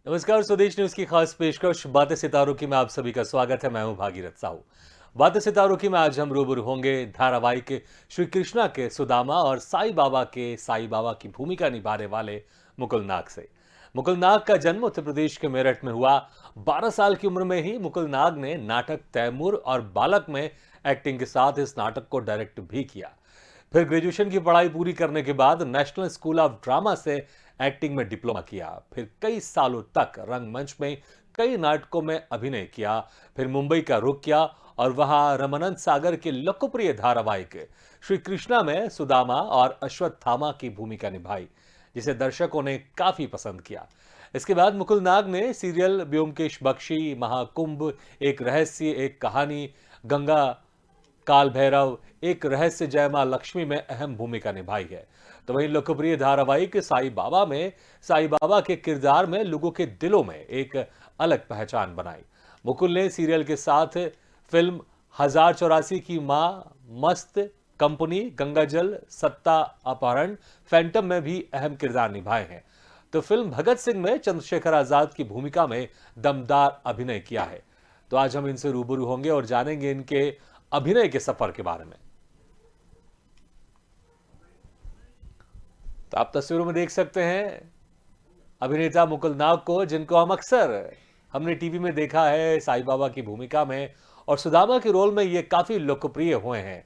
नमस्कार, स्वदेश न्यूज की खास पेशकश बातें सितारों की में आप सभी का स्वागत है। मैं हूं भागीरथ साहू। बातें सितारों की में आज हम रूबरू होंगे धारावाहिक श्री कृष्णा के सुदामा और साईं बाबा की भूमिका निभाने वाले मुकुल नाग से। मुकुल नाग का जन्म उत्तर प्रदेश के मेरठ में हुआ। 12 साल की उम्र में ही मुकुल नाग ने नाटक तैमूर और बालक में एक्टिंग के साथ इस नाटक को डायरेक्ट भी किया। फिर ग्रेजुएशन की पढ़ाई पूरी करने के बाद नेशनल स्कूल ऑफ ड्रामा से एक्टिंग में डिप्लोमा किया। फिर कई सालों तक रंगमंच में कई नाटकों में अभिनय किया। फिर मुंबई का रुख किया और वहां रमानंद सागर के लोकप्रिय धारावाहिक श्री कृष्णा में सुदामा और अश्वत्थामा की भूमिका निभाई, जिसे दर्शकों ने काफी पसंद किया। इसके बाद मुकुल नाग ने सीरियल ब्योमकेश बख्शी, महाकुंभ, एक रहस्य एक कहानी, गंगा काल भैरव, एक रहस्य जय मां लक्ष्मी में अहम भूमिका निभाई है। तो वहीं लोकप्रिय धारावाहिक साईं बाबा में साईं बाबा के किरदार में लोगों के दिलों में एक अलग पहचान बनाई। मुकुल ने सीरियल के साथ फिल्म 1084 की मां, मस्त, कंपनी, गंगाजल, सत्ता अपहरण, फैंटम में भी अहम किरदार निभाए हैं। तो फिल्म भगत सिंह में चंद्रशेखर आजाद की भूमिका में दमदार अभिनय किया है। तो आज हम इनसे रूबरू होंगे और जानेंगे इनके अभिनय के सफर के बारे में। तो आप तस्वीरों में देख सकते हैं अभिनेता मुकुल नाग को, जिनको हम अक्सर हमने टीवी में देखा है साईं बाबा की भूमिका में, और सुदामा के रोल में ये काफी लोकप्रिय हुए हैं।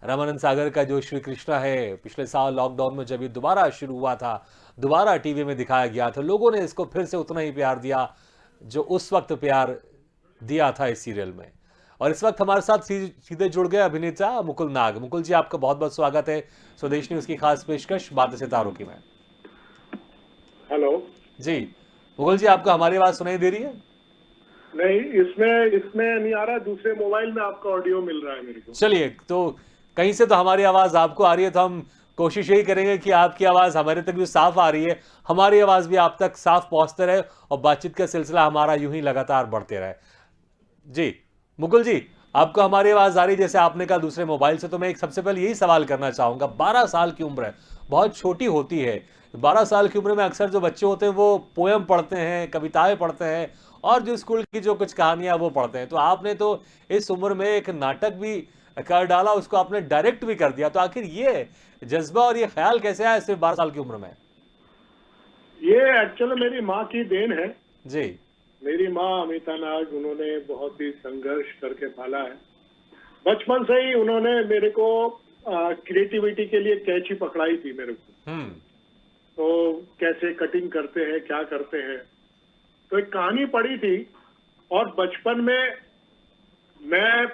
रामानंद सागर का जो श्री कृष्णा है, पिछले साल लॉकडाउन में जब ये दोबारा शुरू हुआ था, दोबारा टीवी में दिखाया गया था, लोगों ने इसको फिर से उतना ही प्यार दिया जो उस वक्त प्यार दिया था इस सीरियल में। और इस वक्त हमारे साथ सीधे जुड़ गए अभिनेता मुकुल नाग। मुकुल जी, आपका बहुत बहुत स्वागत है स्वदेश न्यूज की खास पेशकश बातें सितारों की में। हेलो। जी मुकुल जी, आपको हमारी आवाज सुनाई दे रही है? नहीं, इसमें इसमें नहीं आ रहा, दूसरे मोबाइल में आपका ऑडियो मिल रहा है मेरे को। चलिए, तो कहीं से तो हमारी आवाज आपको आ रही है, तो हम कोशिश यही करेंगे कि आपकी आवाज हमारे तक भी साफ आ रही है, हमारी आवाज भी आप तक साफ पहुंचते रहे और बातचीत का सिलसिला हमारा यूं ही लगातार बढ़ते रहे। जी मुकुल जी, आपको हमारी आवाज आ रही जैसे आपने कहा दूसरे मोबाइल से, तो मैं एक सबसे पहले यही सवाल करना चाहूंगा। 12 साल की उम्र है, बहुत छोटी होती है। 12 साल की उम्र में अक्सर जो बच्चे होते हैं वो पोयम पढ़ते हैं, कविताएं पढ़ते हैं, और जो स्कूल की जो कुछ कहानियां वो पढ़ते हैं। तो आपने तो इस उम्र में एक नाटक भी कर डाला, उसको आपने डायरेक्ट भी कर दिया। तो आखिर ये जज्बा और ये ख्याल कैसे आया सिर्फ 12 साल की उम्र में? ये एक्चुअली मेरी माँ की देन है। जी। मेरी माँ अमिता नाग, उन्होंने बहुत ही संघर्ष करके पाला है। बचपन से ही उन्होंने मेरे को क्रिएटिविटी के लिए कैंची पकड़ाई थी मेरे को। तो कैसे कटिंग करते हैं, क्या करते हैं, तो एक कहानी पढ़ी थी। और बचपन में मैं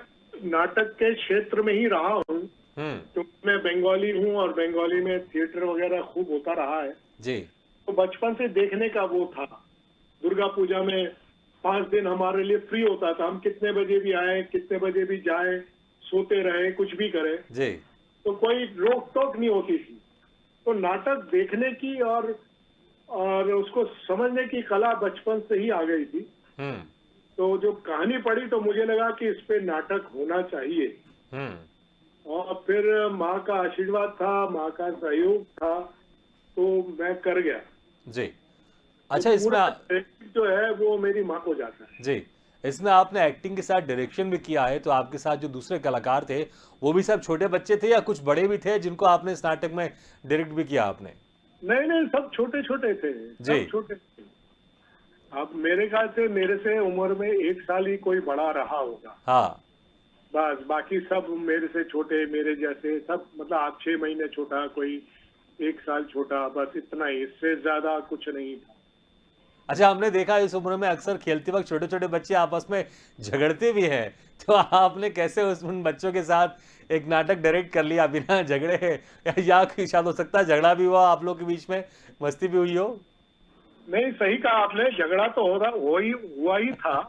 नाटक के क्षेत्र में ही रहा हूँ, क्योंकि मैं बंगाली हूँ और बंगाली में थिएटर वगैरह खूब होता रहा है जी। तो बचपन से देखने का वो था। दुर्गा पूजा में 5 दिन हमारे लिए फ्री होता था, हम कितने बजे भी आए, कितने बजे भी जाए, सोते रहे, कुछ भी करें, जी। तो कोई रोक टोक नहीं होती थी। तो नाटक देखने की और उसको समझने की कला बचपन से ही आ गई थी। तो जो कहानी पढ़ी तो मुझे लगा कि इस पे नाटक होना चाहिए। और फिर माँ का आशीर्वाद था, माँ का सहयोग था, तो मैं कर गया। जी। तो अच्छा, इसमें जो है वो मेरी माँ को जाता है। जी, इसमें आपने एक्टिंग के साथ डायरेक्शन भी किया है, तो आपके साथ जो दूसरे कलाकार थे वो भी सब छोटे बच्चे थे या कुछ बड़े भी थे जिनको आपने इस नाटक में डायरेक्ट भी किया आपने? नहीं नहीं, सब छोटे छोटे थे, जी। सब छोटे थे। अब मेरे ख्याल से मेरे से उम्र में 1 साल ही कोई बड़ा रहा होगा। हाँ। बस बाकी सब मेरे से छोटे, मेरे जैसे सब, मतलब आप 6 महीने छोटा, कोई 1 साल छोटा, बस इतना ही, इससे ज्यादा कुछ नहीं था। अच्छा, हमने देखा इस उम्र में अक्सर खेलते वक्त छोटे छोटे बच्चे आपस में झगड़ते भी हैं, तो आपने कैसे उन बच्चों के साथ एक नाटक डायरेक्ट कर लिया बिना झगड़े? या शायद हो सकता है झगड़ा भी हुआ आप लोग के बीच में, मस्ती भी हुई हो? नहीं, सही कहा आपने, झगड़ा तो हुआ ही था,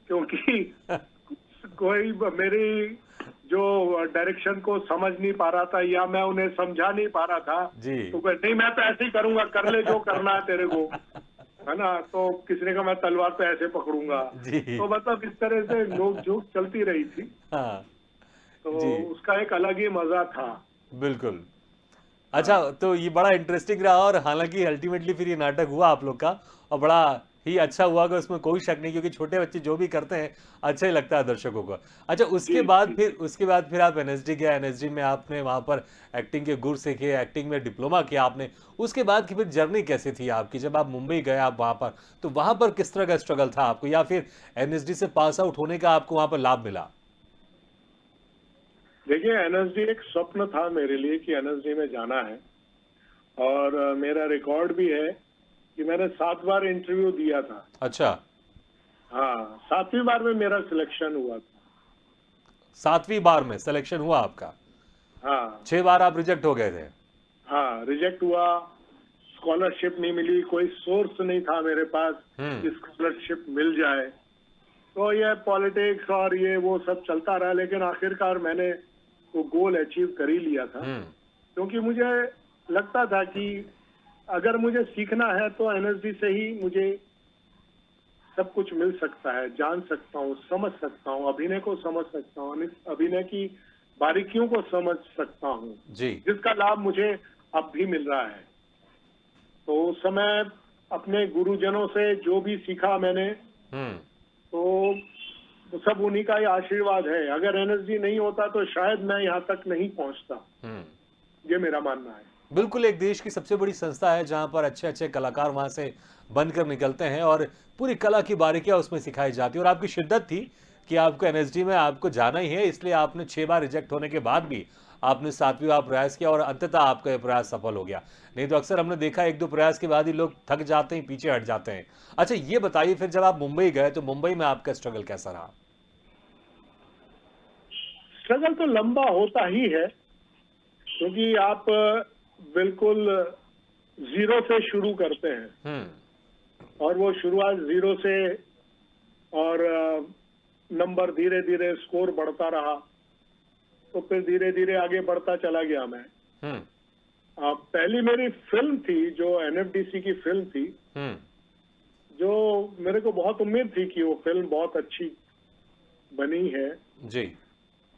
क्योंकि कोई मेरी जो डायरेक्शन को समझ नहीं पा रहा था या मैं उन्हें समझा नहीं पा रहा था। जी। तो नहीं, मैं तो ऐसे ही करूंगा, कर ले जो करना है तेरे को, है ना। तो किसी ने कहा मैं तलवार तो ऐसे पकड़ूंगा। जी। तो मतलब इस तरह से नोक झोंक चलती रही थी। हाँ। तो जी। उसका एक अलग ही मजा था। बिल्कुल। अच्छा, तो ये बड़ा इंटरेस्टिंग रहा, और हालांकि अल्टीमेटली फिर ये नाटक हुआ आप लोग का, और बड़ा ही अच्छा हुआ कि उसमें कोई शक नहीं, क्योंकि छोटे बच्चे जो भी करते हैं अच्छा ही लगता है दर्शकों को। अच्छा, जी जी। उसके बाद फिर आप एनएसडी गए, एनएसडी में आपने वहां पर एक्टिंग के गुर सीखे, एक्टिंग में डिप्लोमा किया आपने। उसके बाद की फिर जर्नी कैसी थी आपकी, जब आप मुंबई गए आप वहां पर, तो वहां पर किस तरह का स्ट्रगल था आपको, या फिर एनएसडी से पास आउट होने का आपको वहां पर लाभ मिला? देखिए, एनएसडी एक स्वप्न था मेरे लिए कि एनएसडी में जाना है। और मेरा रिकॉर्ड भी है कि मैंने 7 बार इंटरव्यू दिया था। अच्छा। हाँ, 7वीं बार में मेरा सिलेक्शन हुआ था। 7वीं बार में सिलेक्शन हुआ आपका? हाँ 6 बार आप रिजेक्ट हो गए थे? हाँ, रिजेक्ट हुआ। स्कॉलरशिप नहीं मिली, कोई सोर्स नहीं था मेरे पास कि स्कॉलरशिप मिल जाए। तो ये पॉलिटिक्स और ये वो सब चलता रहा, लेकिन आखिरकार मैंने वो गोल अचीव कर ही लिया था। क्योंकि मुझे लगता था कि अगर मुझे सीखना है तो एनएसडी से ही मुझे सब कुछ मिल सकता है, जान सकता हूँ, समझ सकता हूँ, अभिनय को समझ सकता हूँ, अभिनय की बारीकियों को समझ सकता हूँ, जी। जिसका लाभ मुझे अब भी मिल रहा है। तो उस समय अपने गुरुजनों से जो भी सीखा मैंने, तो सब उन्हीं का ही आशीर्वाद है। अगर एनएसडी नहीं होता तो शायद मैं यहाँ तक नहीं पहुंचता। ये मेरा मानना है। बिल्कुल, एक देश की सबसे बड़ी संस्था है जहां पर अच्छे अच्छे कलाकार वहां से बनकर निकलते हैं और पूरी कला की बारीकियां उसमें सिखाई जाती है। और आपकी शिद्दत थी कि आपको एनएसडी में आपको जाना ही है, इसलिए आपने 6 बार रिजेक्ट होने के बाद भी आपने 7वीं बार प्रयास किया और अंततः आपका यह प्रयास सफल हो गया। नहीं तो अक्सर हमने देखा 1-2 प्रयास के बाद ही लोग थक जाते हैं, पीछे हट जाते हैं। अच्छा, ये बताइए फिर जब आप मुंबई गए तो मुंबई में आपका स्ट्रगल कैसा रहा? स्ट्रगल तो लंबा होता ही है, क्योंकि आप बिल्कुल जीरो से शुरू करते हैं और वो शुरुआत जीरो से, और नंबर धीरे धीरे स्कोर बढ़ता रहा, तो फिर धीरे धीरे आगे बढ़ता चला गया मैं। पहली मेरी फिल्म थी जो एनएफडीसी की फिल्म थी, जो मेरे को बहुत उम्मीद थी कि वो फिल्म बहुत अच्छी बनी है जी।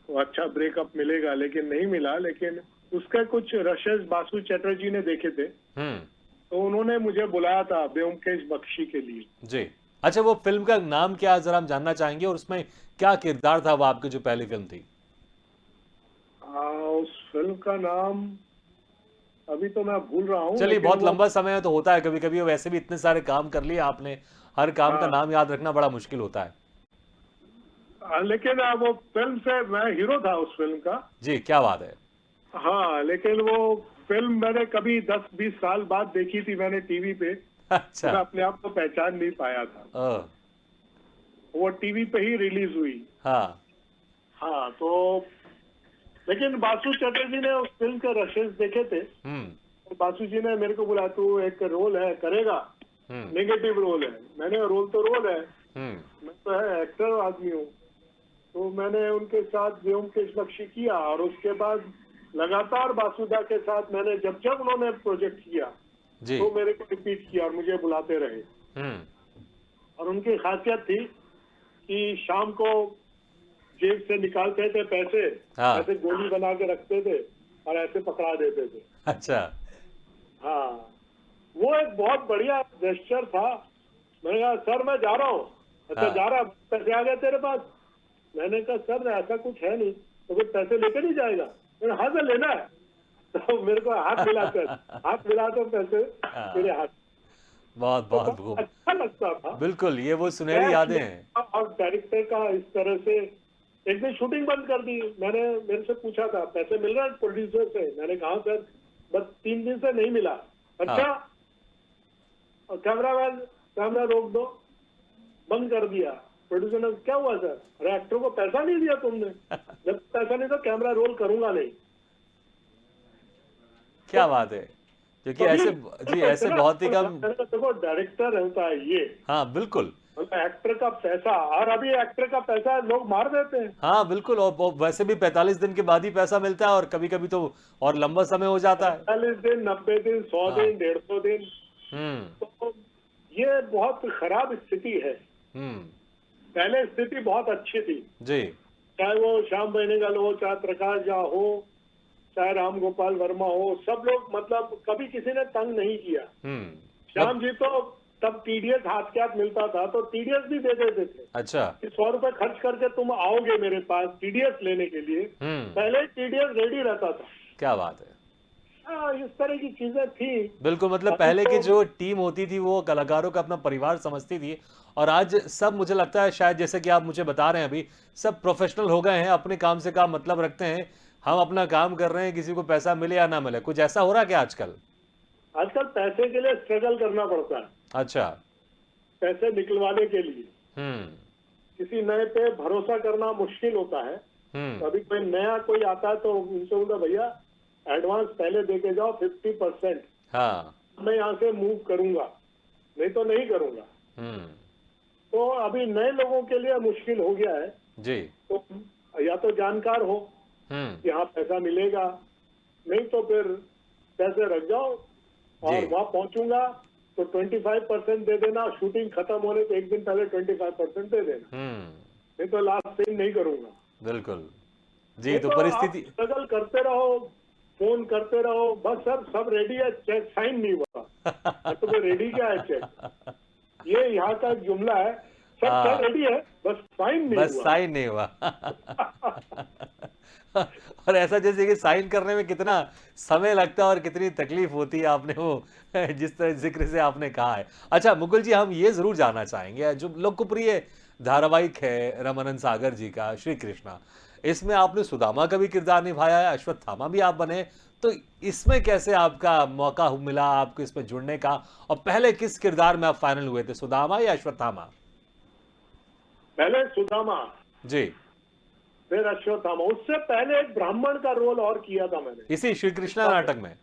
तो अच्छा ब्रेकअप मिलेगा, लेकिन नहीं मिला। लेकिन उसका कुछ रशेस बासु चैटर्जी ने देखे थे, तो उन्होंने मुझे बुलाया था ब्योमकेश बख्शी के लिए। जी। अच्छा, वो फिल्म का नाम क्या जरा हम जानना चाहेंगे, और उसमें क्या किरदार था वो आपकी जो पहली फिल्म थी? उस फिल्म का नाम अभी तो मैं भूल रहा हूँ। चलिए, लेकिन बहुत वो लंबा समय है तो होता है कभी कभी, वैसे भी इतने सारे काम कर लिए आपने, हर काम का हाँ, नाम याद रखना बड़ा मुश्किल होता है। लेकिन वो फिल्म से मैं हीरो था उस फिल्म का। जी, क्या बात है। हाँ, लेकिन वो फिल्म मैंने कभी 10-20 साल बाद देखी थी मैंने टीवी पे, तो अच्छा। मैं अपने आप को पहचान नहीं पाया था। अ, वो टीवी पे ही रिलीज हुई। हाँ। हाँ, तो लेकिन बासु चैटर्जी ने उस फिल्म के रशेस देखे थे। तो बासु जी ने मेरे को बोला, तू एक रोल है करेगा, नेगेटिव रोल है। मैंने रोल तो रोल है, मैं तो है एक्टर आदमी हूँ। तो मैंने उनके साथ ब्योमकेश बख्शी किया, और उसके बाद लगातार बासुदा के साथ मैंने जब जब उन्होंने प्रोजेक्ट किया जी। तो मेरे को रिपीट किया और मुझे बुलाते रहे। और उनकी खासियत थी कि शाम को जेब से निकालते थे पैसे, हाँ। ऐसे गोली बना के रखते थे और ऐसे पकड़ा देते थे। अच्छा। हाँ, वो एक बहुत बढ़िया जेस्चर था। मैंने कहा, सर मैं जा रहा हूँ। अच्छा, हाँ। जा रहा, पैसे आ गए तेरे पास? मैंने कहा, सर ऐसा कुछ है नहीं। तो फिर पैसे लेके नहीं जाएगा? मैंने, हाँ सर लेना है। तो मेरे को हाथ मिलाते पैसे मेरे हाथ। बहुत तो बहुत बहुत खूब। अच्छा लगता था। बिल्कुल, ये वो सुनहरी यादें मैं हैं। और डायरेक्टर का इस तरह से एक दिन शूटिंग बंद कर दी। मैंने मेरे से पूछा था, पैसे मिल रहा है प्रोड्यूसर से? मैंने कहा सर बस 3 दिन से नहीं मिला। अच्छा, और कैमरामैन कैमरा रोक दो, बंद कर दिया। प्रोड्यूसर ने, क्या हुआ सर? अरे एक्टर को पैसा नहीं दिया तुमने। जब पैसा नहीं तो कैमरा रोल करूंगा नहीं। क्या बात है, क्योंकि ऐसे, जी, ऐसे बहुत ही कम। देखो, डायरेक्टर होता है ये। हाँ बिल्कुल। एक्टर का पैसा, और अभी एक्टर का पैसा लोग मार देते हैं। हाँ बिल्कुल, और वैसे भी 45 दिन के बाद ही पैसा मिलता है, और कभी कभी तो और लंबा समय हो जाता है। 45 दिन, 90 दिन, 100 हाँ। दिन, 150 दिन। तो ये बहुत खराब स्थिति है। पहले स्थिति बहुत अच्छी थी, जी। चाहे वो श्याम बेनेगल हो, चाहे प्रकाश झा हो, चाहे राम गोपाल वर्मा हो, सब लोग मतलब कभी किसी ने तंग नहीं किया। श्याम जी तो तब टीडीएस हाथ के हाथ मिलता था, तो टीडीएस भी दे देते थे अच्छा। कि 100 रुपए खर्च करके तुम आओगे मेरे पास टीडीएस लेने के लिए। पहले टीडीएस रेडी रहता था। क्या बात है। हाँ, इस तरह की चीजें थी। बिल्कुल, मतलब अभी पहले की तो जो टीम होती थी वो कलाकारों का अपना परिवार समझती थी, और आज सब मुझे लगता है शायद जैसे कि आप मुझे बता रहे हैं अभी, सब प्रोफेशनल हो गए हैं, अपने काम से काम मतलब रखते हैं। हम अपना काम कर रहे हैं, किसी को पैसा मिले या ना मिले। कुछ ऐसा हो रहा है क्या आजकल? आजकल पैसे के लिए स्ट्रगल करना पड़ता है, अच्छा। पैसे निकलवाने के लिए। हम्म। किसी नए पे भरोसा करना मुश्किल होता है। हम्म। अभी कोई आता है तो उनसे बोलता भैया एडवांस पहले दे के जाओ 50%, हाँ। मैं यहाँ से मूव करूंगा, नहीं तो नहीं करूंगा। हम्म। तो अभी नए लोगों के लिए मुश्किल हो गया है। जी। तो या तो जानकार हो कि यहाँ पैसा मिलेगा, नहीं तो फिर पैसे रख जाओ और जी। वहां पहुंचूंगा तो 25% दे देना, शूटिंग खत्म होने के एक दिन पहले 25% दे देना, नहीं तो लास्ट सीन नहीं करूंगा। बिल्कुल। जी, नहीं तो तो आप परिस्थिति स्ट्रगल करते रहो, फोन करते रहो, बस सर सब रेडी है, चेक साइन नहीं हुआ। तो फिर रेडी क्या है चेक? ये यहाँ का एक जुमला है, सब हाँ, चेक रेडी है, बस साइन नहीं बस हुआ। साइन नहीं हुआ। और ऐसा जैसे कि साइन करने में कितना समय लगता है और कितनी तकलीफ होती है, आपने वो जिस तरह जिक्र से आपने कहा है। अच्छा मुकुल जी, हम ये जरूर जानना चाहेंगे, जो लोकप्रिय धारावाहिक है रमानंद सागर जी का श्री कृष्णा, इसमें आपने सुदामा का भी किरदार निभाया है, अश्वत्थामा भी आप बने, तो इसमें कैसे आपका मौका मिला आपको इसमें जुड़ने का, और पहले किस किरदार में आप फाइनल हुए थे, सुदामा या अश्वत्थामा? पहले सुदामा, जी। फिर अश्वत्थामा। उससे पहले एक ब्राह्मण का रोल और किया था मैंने इसी श्री कृष्णा नाटक में?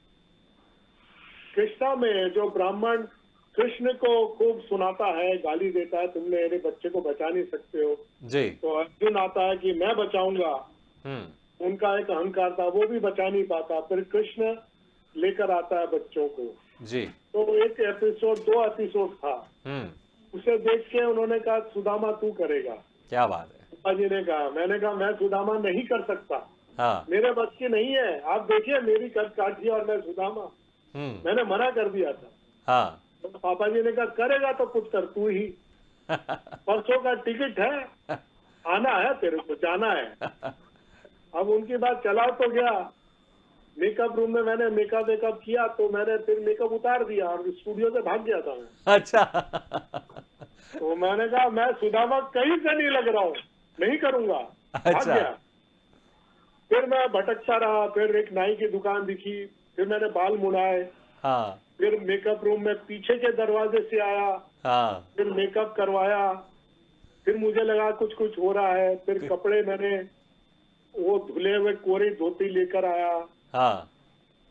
कृष्णा में, जो ब्राह्मण कृष्ण को खूब सुनाता है, गाली देता है, तुमने मेरे बच्चे को बचा नहीं सकते हो। जी। तो अर्जुन आता है कि मैं बचाऊंगा। हम्म। उनका एक अहंकार था, वो भी बचा नहीं पाता, फिर कृष्ण लेकर आता है बच्चों को। जी। तो एक एपिसोड, 2 एपिसोड था, उसे देख के उन्होंने कहा सुदामा तू करेगा। क्या बात है। पापा जी ने कहा, मैंने कहा मैं सुदामा नहीं कर सकता, हाँ। मेरे बस की नहीं है, आप देखिए मेरी कद काटिए और मैं सुदामा। मैंने मना कर दिया था। हाँ। तो पापा जी ने कहा करेगा तो पुत्र तू ही, परसों का टिकट है, आना है तेरे को, जाना है। अब उनकी बात चला तो गया। मेकअप रूम में मैंने मेकअप किया, तो मैंने फिर मेकअप उतार दिया और स्टूडियो से भाग गया था मैं। अच्छा। तो मैंने कहा मैं सुदामा कहीं से नहीं लग रहा हूँ, नहीं करूंगा, भाग अच्छा। गया। फिर मैं भटकता रहा, फिर एक नाई की दुकान दिखी, फिर मैंने बाल मुड़ाए, हाँ। फिर मेकअप रूम में पीछे के दरवाजे से आया, हाँ। फिर मेकअप करवाया, फिर मुझे लगा कुछ कुछ हो रहा है, फिर कपड़े मैंने वो धुले हुए कोरी धोती लेकर आया, हाँ।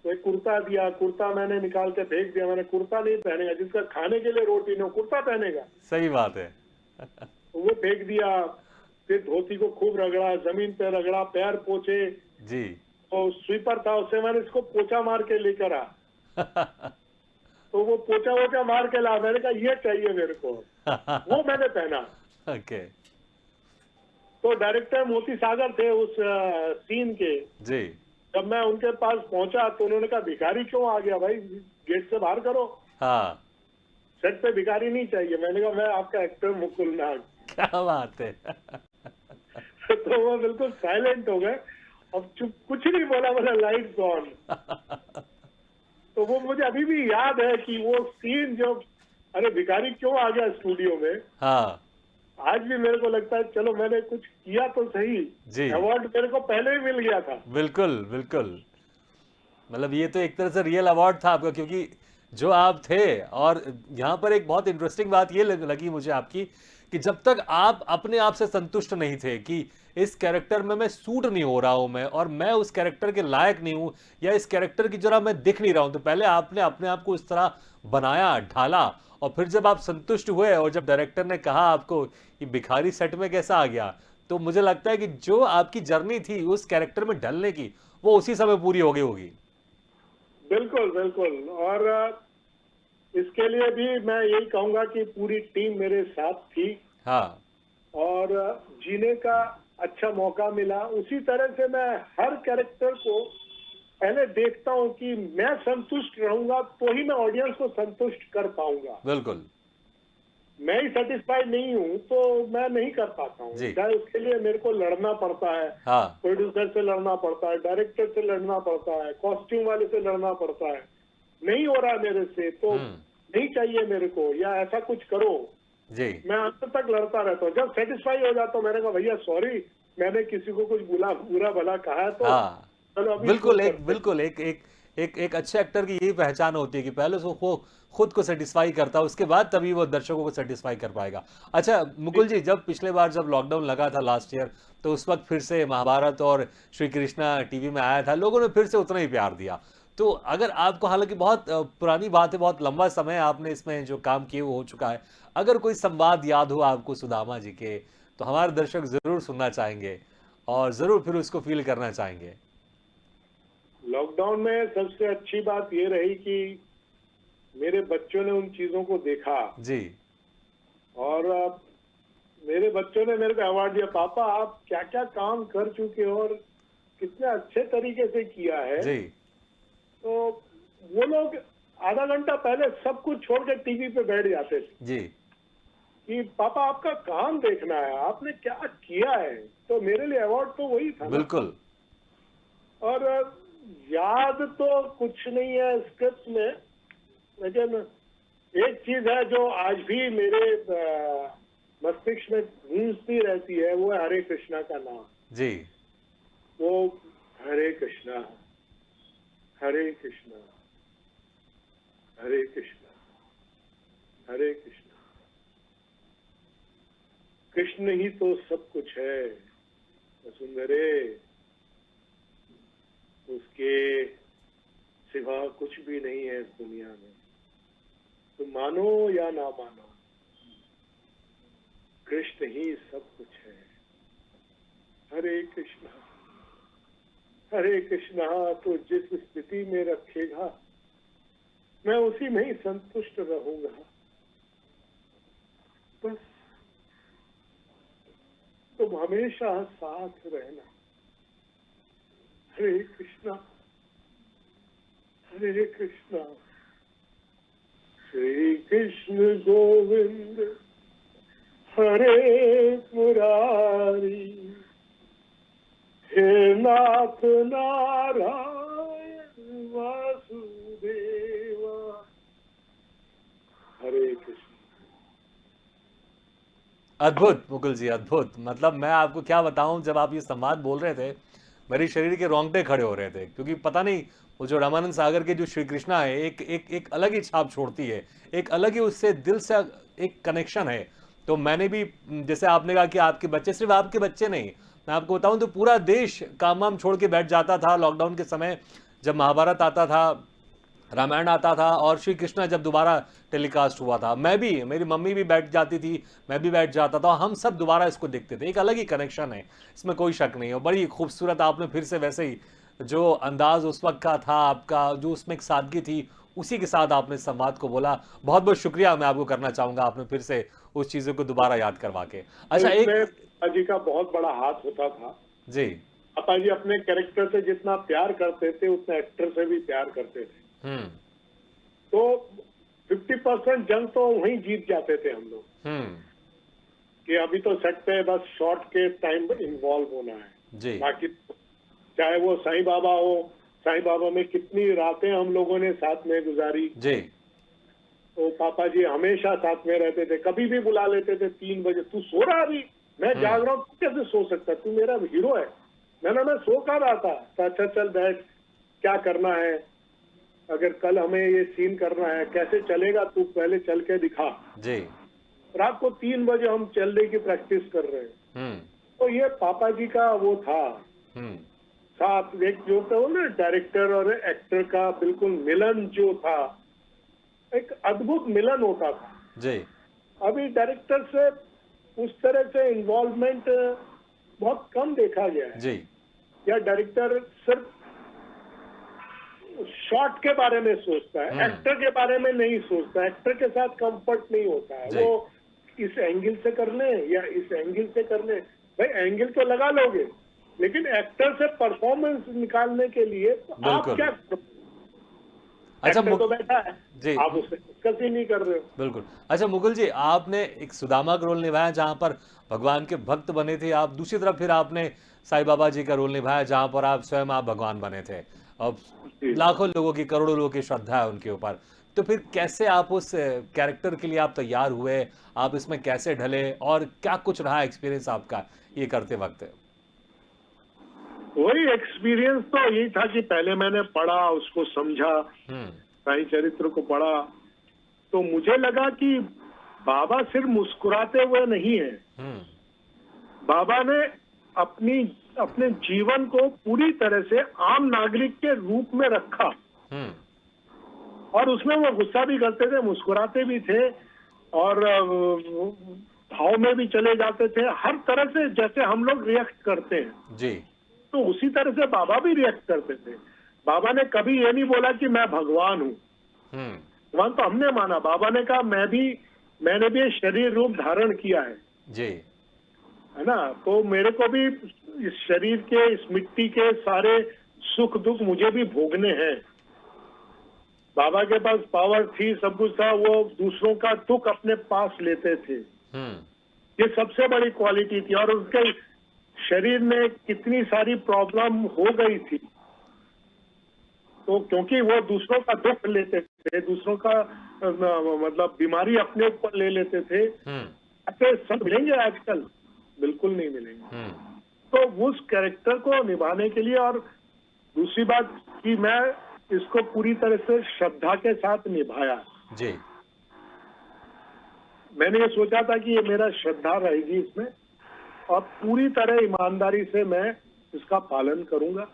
तो एक कुर्ता दिया, कुर्ता मैंने निकाल के फेंक दिया, मैंने कुर्ता नहीं पहनेगा, जिसका खाने के लिए रोटी न हो कुर्ता पहनेगा, सही बात है। तो वो फेंक दिया। फिर धोती को खूब रगड़ा, जमीन पे रगड़ा, पैर पोछे, जी। तो स्वीपर था उससे मैंने इसको पोछा मार के लेकर आ, तो वो पोछा वोछा मार के ला, मैंने कहा ये चाहिए मेरे को, वो मैंने पहना। ओके। तो डायरेक्टर मोती सागर थे उस सीन के। जी। जब मैं उनके पास पहुंचा तो उन्होंने कहा भिखारी क्यों आ गया भाई, गेट से बाहर करो, हाँ। सेट पे भिखारी नहीं चाहिए। मैंने कहा मैं आपका एक्टर मुकुल नाग। क्या बात है। तो वो बिल्कुल साइलेंट हो गए, अब चुप, कुछ नहीं बोला, बोला लाइट्स ऑन। तो वो मुझे अभी भी याद है कि वो सीन जो, अरे भिखारी क्यों आ गया स्टूडियो में, हाँ। आज भी मेरे को लगता है चलो मैंने कुछ किया तो सही, जी। अवार्ड मेरे को पहले ही मिल गया था। बिल्कुल बिल्कुल, मतलब ये तो एक तरह से रियल अवार्ड था आपका, क्योंकि जो आप थे, और यहाँ पर एक बहुत इंटरेस्टिंग बात ये लगी मुझे आपकी, कि जब तक आप अपने आप से संतुष्ट नहीं थे कि इस कैरेक्टर में मैं सूट नहीं हो रहा हूं, मैं और मैं उस कैरेक्टर के लायक नहीं हूं, या इस कैरेक्टर की जरा मैं दिख नहीं रहा हूं, तो पहले आपने अपने आप को इस तरह बनाया, ढाला, और फिर जब आप संतुष्ट हुए और जब डायरेक्टर ने कहा आपको कि भिखारी सेट में कैसा आ गया, तो मुझे लगता है कि जो आपकी जर्नी थी उस कैरेक्टर में ढलने की, वो उसी समय पूरी हो गई होगी। बिल्कुल बिल्कुल, और इसके लिए भी मैं यही कहूंगा कि पूरी टीम मेरे साथ थी, हाँ। और जीने का अच्छा मौका मिला। उसी तरह से मैं हर कैरेक्टर को पहले देखता हूं कि मैं संतुष्ट रहूंगा तो ही मैं ऑडियंस को संतुष्ट कर पाऊंगा। बिल्कुल। मैं ही सेटिस्फाइड नहीं हूँ तो मैं नहीं कर पाता हूँ। जी। चाहे उसके लिए मेरे को लड़ना पड़ता है, हाँ। प्रोड्यूसर से लड़ना पड़ता है, डायरेक्टर से लड़ना पड़ता है, कॉस्ट्यूम वाले से लड़ना पड़ता है, नहीं हो रहा है मेरे से तो नहीं चाहिए मेरे को, या ऐसा कुछ करो। जी। मैं अंत तक लड़ता रहता हूँ। जब सेटिस्फाई हो जाता हूँ मैंने कहा भैया सॉरी, मैंने किसी को कुछ बुरा भला कहा है तो हाँ, चलो अभी बिल्कुल शूट एक करते हैं। बिल्कुल एक एक एक एक अच्छे एक्टर की यही पहचान होती है कि पहले वो खुद को सेटिस्फाई करता है, उसके बाद तभी वो दर्शकों को सेटिस्फाई कर पाएगा। अच्छा मुकुल जी, जब पिछले बार जब लॉकडाउन लगा था लास्ट ईयर, तो उस वक्त फिर से महाभारत और श्री कृष्णा टीवी में आया था, लोगों ने फिर से उतना ही प्यार दिया। तो अगर आपको, हालांकि बहुत पुरानी बात है, बहुत लंबा समय आपने इसमें जो काम किए वो हो चुका है, अगर कोई संवाद याद हो आपको सुदामा जी के, तो हमारे दर्शक जरूर सुनना चाहेंगे और जरूर फिर उसको फील करना चाहेंगे। लॉकडाउन में सबसे अच्छी बात ये रही कि मेरे बच्चों ने उन चीजों को देखा जी। और मेरे बच्चों ने मेरे को अवार्ड दिया, पापा आप क्या क्या काम कर चुके हो और कितने अच्छे तरीके से किया है। जी। तो वो लोग आधा घंटा पहले सब कुछ छोड़ के टीवी पे बैठ जाते थे जी। कि पापा आपका काम देखना है, आपने क्या किया है। तो मेरे लिए अवार्ड तो वही था ना। बिल्कुल। और याद तो कुछ नहीं है स्क्रिप्ट में, लेकिन एक चीज है जो आज भी मेरे मस्तिष्क में गूंजती रहती है, वो है हरे कृष्णा का नाम। जी। वो हरे कृष्णा, हरे कृष्णा, हरे कृष्णा, हरे कृष्णा। कृष्ण ही तो सब कुछ है वसुंधरे, उसके सिवा कुछ भी नहीं है इस दुनिया में। तुम मानो या ना मानो, कृष्ण ही सब कुछ है। हरे कृष्णा, हरे कृष्णा। तो जिस स्थिति में रखेगा मैं उसी में ही संतुष्ट रहूंगा। बस तुम हमेशा साथ रहना। हरे कृष्णा, हरे कृष्णा। श्री कृष्ण गोविंद हरे मुरारी, हे नाथ नारायण वासुदेवा। हरे कृष्ण। अद्भुत मुकुल जी, अद्भुत। मतलब मैं आपको क्या बताऊं, जब आप ये संवाद बोल रहे थे मेरे शरीर के रोंगटे खड़े हो रहे थे, क्योंकि पता नहीं वो जो रामानंद सागर के जो श्री कृष्णा है, एक एक एक अलग ही छाप छोड़ती है, एक अलग ही उससे दिल से एक कनेक्शन है। तो मैंने भी, जैसे आपने कहा कि आपके बच्चे, सिर्फ आपके बच्चे नहीं, मैं आपको बताऊं तो पूरा देश काम वाम छोड़ के बैठ जाता था लॉकडाउन के समय, जब महाभारत आता था, रामायण आता था और श्री कृष्णा जब दोबारा टेलीकास्ट हुआ था, मैं भी, मेरी मम्मी भी बैठ जाती थी, मैं भी बैठ जाता था, हम सब दोबारा इसको देखते थे। एक अलग ही कनेक्शन है, इसमें कोई शक नहीं है। बड़ी खूबसूरत आपने फिर से वैसे ही जो अंदाज उस वक्त का था आपका, जो उसमें एक सादगी थी, उसी के साथ आपने संवाद को बोला। बहुत बहुत शुक्रिया मैं आपको करना चाहूंगा, आपने फिर से उस चीज़ों को दोबारा याद करवा के। तो अच्छा, इसमें एक, पापा जी का बहुत बड़ा हाथ होता था। जी। पापा जी अपने कैरेक्टर से जितना प्यार करते थे उतना एक्टर से भी प्यार करते थे। हम्म। तो 50% जंग तो वहीं जीत जाते थे हम लोग हम्म। कि अभी तो सेट पे बस शॉर्ट के टाइम इन्वॉल्व होना है। जी। बाकी चाहे वो साईं बाबा हो, साईं बाबा में कितनी रातें हम लोगों ने साथ में गुजारी। जी। तो पापा जी हमेशा साथ में रहते थे, कभी भी बुला लेते थे 3 बजे, तू सो रहा अभी, मैं जाग रहा हूँ, तू कैसे सो सकता, तू मेरा हीरो है। मैं सो कर रहा था। तो अच्छा चल बैठ, क्या करना है, अगर कल हमें ये सीन करना है कैसे चलेगा, तू पहले चल के दिखा। जी। रात को 3 बजे हम चलने की प्रैक्टिस कर रहे हैं। हम्म। तो ये पापा जी का वो था हम्म। साथ, एक जो था वो ना डायरेक्टर और एक्टर का बिल्कुल मिलन जो था, एक अद्भुत मिलन होता था। जी। अभी डायरेक्टर से उस तरह से इन्वॉल्वमेंट बहुत कम देखा गया है। जी। या डायरेक्टर सिर्फ शॉट के बारे में सोचता है, एक्टर के बारे में नहीं सोचता, एक्टर के साथ कंफर्ट नहीं होता है। जी। वो इस एंगल से कर ले या इस एंगल से कर ले, भाई एंगल तो लगा लोगे, लेकिन एक्टर से परफॉर्मेंस निकालने के लिए तो आप बिल्कुल। क्या करो? अच्छा एक्टर तो बैठा है, जी आप उससे डिस्कस ही नहीं कर रहे हो। बिल्कुल। अच्छा मुकुल जी, आपने एक सुदामा का रोल निभाया जहां पर भगवान के भक्त बने थे आप, दूसरी तरफ फिर आपने साईं बाबा जी का रोल निभाया जहां पर आप स्वयं आप भगवान बने थे। अब जी। लाखों लोगों की, करोड़ों लोगों की श्रद्धा है उनके ऊपर। तो फिर कैसे आप उस कैरेक्टर के लिए आप तैयार हुए, आप इसमें कैसे ढले और क्या कुछ रहा एक्सपीरियंस आपका ये करते वक्त? वही एक्सपीरियंस तो यही था कि पहले मैंने पढ़ा, उसको समझा, हम्म। साईं चरित्र को पढ़ा, तो मुझे लगा कि बाबा सिर्फ मुस्कुराते हुए नहीं है, हम्म। बाबा ने अपनी अपने जीवन को पूरी तरह से आम नागरिक के रूप में रखा, हम्म। और उसमें वो गुस्सा भी करते थे, मुस्कुराते भी थे, और भाव में भी चले जाते थे, हर तरह से जैसे हम लोग रिएक्ट करते हैं, जी। तो उसी तरह से बाबा भी रिएक्ट करते थे। बाबा ने कभी ये नहीं बोला कि मैं भगवान हूँ, हम्म। भगवान तो हमने माना, बाबा ने कहा मैंने भी शरीर रूप धारण किया जी। है ना, तो मेरे को भी इस शरीर के, इस मिट्टी के सारे सुख दुख मुझे भी भोगने हैं। बाबा के पास पावर थी, सब कुछ था, वो दूसरों का दुख अपने पास लेते थे, हम्म। ये सबसे बड़ी क्वालिटी थी। और उनके शरीर में कितनी सारी प्रॉब्लम हो गई थी, तो क्योंकि वो दूसरों का दुख लेते थे, दूसरों का मतलब बीमारी अपने ऊपर ले लेते थे, हम्म। ऐसे सब मिलेंगे आजकल? बिल्कुल नहीं मिलेंगे। हम्म। तो उस कैरेक्टर को निभाने के लिए, और दूसरी बात कि मैं इसको पूरी तरह से श्रद्धा के साथ निभाया। जी। मैंने ये सोचा था कि ये मेरा श्रद्धा रहेगी इसमें, और पूरी तरह ईमानदारी से मैं इसका पालन करूंगा,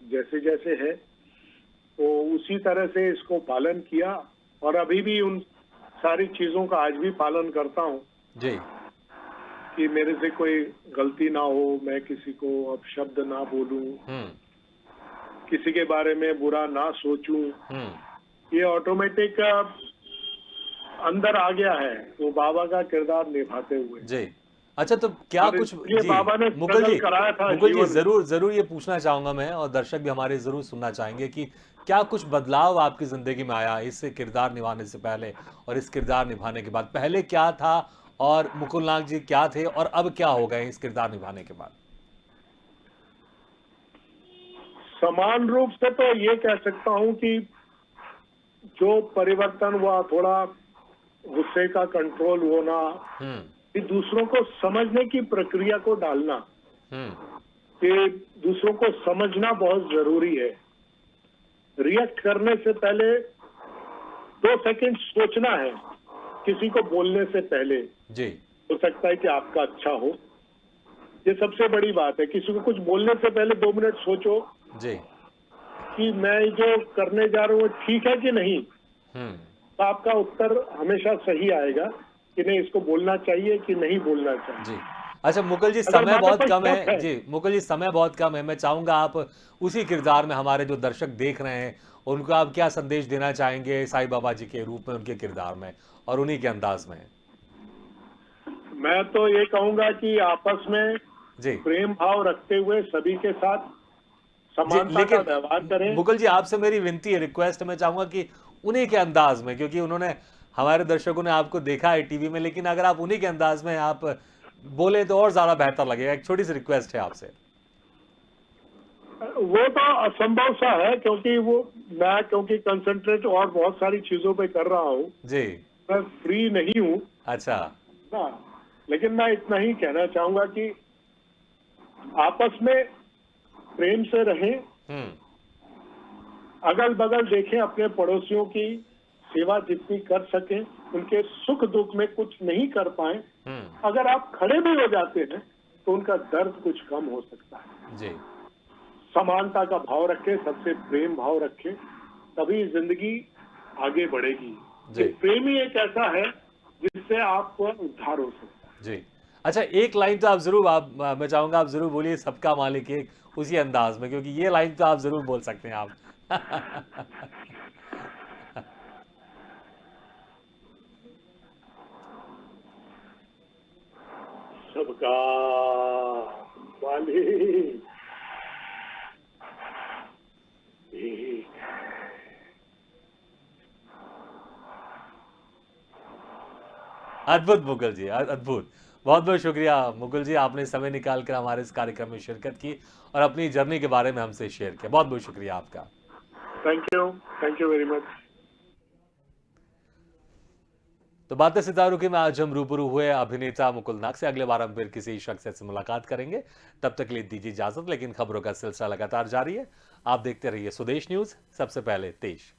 जैसे जैसे है, तो उसी तरह से इसको पालन किया, और अभी भी उन सारी चीजों का आज भी पालन करता हूँ जी। कि मेरे से कोई गलती ना हो, मैं किसी को अपशब्द ना बोलूं, हम्म। किसी के बारे में बुरा ना सोचूं, हम्म। ये ऑटोमेटिक अंदर आ गया है, वो बाबा का किरदार निभाते हुए। जी। अच्छा तो क्या और कुछ ये जी बाबा ने मुकुल स्ट्रगल जी, कराया था मुकुल जी जीवन में। जरूर जरूर ये पूछना चाहूंगा मैं, और दर्शक भी हमारे जरूर सुनना चाहेंगे कि क्या कुछ बदलाव आपकी जिंदगी में आया इस किरदार निभाने से पहले और इस किरदार निभाने के बाद? पहले क्या था और मुकुल नाग जी क्या थे और अब क्या हो गए इस किरदार निभाने के बाद? समान रूप से तो ये कह सकता हूँ कि जो परिवर्तन हुआ, थोड़ा गुस्से का कंट्रोल होना, हम्म। कि दूसरों को समझने की प्रक्रिया को डालना, हम्म। कि दूसरों को समझना बहुत जरूरी है। रिएक्ट करने से पहले 2 सेकंड सोचना है, किसी को बोलने से पहले। जी। हो सकता है कि आपका अच्छा हो, ये सबसे बड़ी बात है। किसी को कुछ बोलने से पहले 2 मिनट सोचो जी। कि मैं जो करने जा रहा हूँ वो ठीक है कि नहीं, हम्म। तो आपका उत्तर हमेशा सही आएगा कि नहीं, इसको बोलना चाहिए कि नहीं बोलना चाहिए। जी। अच्छा मुकुल जी, अगर समय मान लो बहुत कोई कम शक है है, जी, मुकुल जी समय बहुत कम है, मैं चाहूंगा आप उसी किरदार में हमारे जो दर्शक देख रहे हैं उनको आप क्या संदेश देना चाहेंगे साईं बाबा जी के रूप में, उनके किरदार में और उन्हीं के अंदाज में? मैं तो ये कहूंगा कि आपस में जी। प्रेम भाव रखते हुए सभी के साथ जी समानता का लेकिन व्यवहार करें। मुकुल जी आपसे मेरी विनती है, रिक्वेस्ट, मैं चाहूंगा कि उन्हीं के अंदाज में, क्योंकि उन्होंने, हमारे दर्शकों ने आपको देखा है टीवी में, लेकिन अगर आप उन्हीं के अंदाज में आप बोले तो और ज्यादा बेहतर लगेगा। एक छोटी सी रिक्वेस्ट है आपसे। वो तो असंभव सा है, क्योंकि क्योंकि कंसंट्रेट और बहुत सारी चीजों पे कर रहा हूँ, जी। मैं फ्री नहीं हूँ अच्छा। ना। लेकिन मैं इतना ही कहना चाहूंगा कि आपस में प्रेम से रहें, हम्म। अगल बगल देखें, अपने पड़ोसियों की सेवा जितनी कर सकें, उनके सुख दुख में कुछ नहीं कर पाए, हम्म। अगर आप खड़े भी हो जाते हैं तो उनका दर्द कुछ कम हो सकता है। जी। समानता का भाव रखें, सबसे प्रेम भाव रखें, तभी जिंदगी आगे बढ़ेगी। जी। ये प्रेम ही एक ऐसा है जिससे आपको उद्धार हो सकता है। जी। अच्छा एक लाइन तो आप जरूर, आप, मैं चाहूंगा आप जरूर बोलिए, सबका मालिक एक, उसी अंदाज में, क्योंकि ये लाइन तो आप जरूर बोल सकते हैं आप। सबका मालिक एक है। अद्भुत मुकुल जी, अद्भुत। बहुत बहुत शुक्रिया मुकुल जी, आपने समय निकाल कर हमारे इस कार्यक्रम में शिरकत की और अपनी जर्नी के बारे में हमसे शेयर किया। बहुत बहुत शुक्रिया आपका। Thank you very much. तो बातें सितारों की में आज हम रूबरू हुए अभिनेता मुकुल नाग से। अगले बार हम फिर किसी शख्सियत से मुलाकात करेंगे। तब तक के लिए दीजिए इजाजत, लेकिन खबरों का सिलसिला लगातार जारी है। आप देखते रहिए स्वदेश न्यूज, सबसे पहले देश।